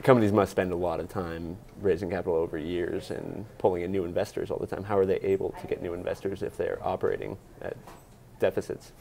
companies must spend a lot of time raising capital over years and pulling in new investors all the time. How are they able to get new investors if they're operating at deficits?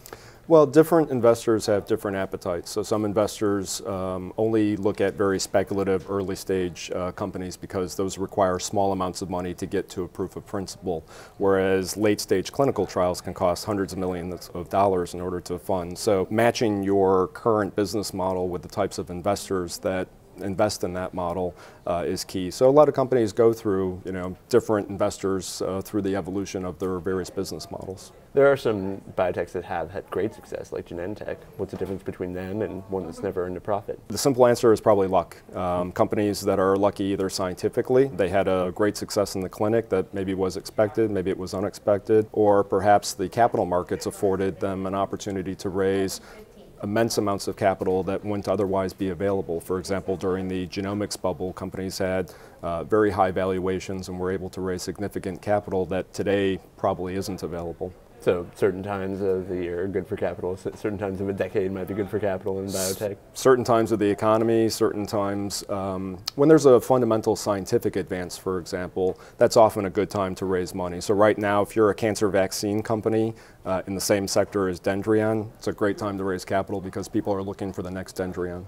Well, different investors have different appetites. So some investors only look at very speculative early stage companies because those require small amounts of money to get to a proof of principle, whereas late stage clinical trials can cost hundreds of millions of dollars in order to fund. So matching your current business model with the types of investors that invest in that model is key. So a lot of companies go through, different investors through the evolution of their various business models. There are some biotechs that have had great success, like Genentech. What's the difference between them and one that's never earned a profit? The simple answer is probably luck. Companies that are lucky either scientifically, they had a great success in the clinic that maybe was expected, maybe it was unexpected, or perhaps the capital markets afforded them an opportunity to raise immense amounts of capital that wouldn't otherwise be available. For example, during the genomics bubble, companies had very high valuations and were able to raise significant capital that today probably isn't available. So certain times of the year are good for capital, certain times of a decade might be good for capital in biotech? Certain times of the economy, certain times, when there's a fundamental scientific advance, for example, that's often a good time to raise money. So right now, if you're a cancer vaccine company in the same sector as Dendrion, it's a great time to raise capital because people are looking for the next Dendrion.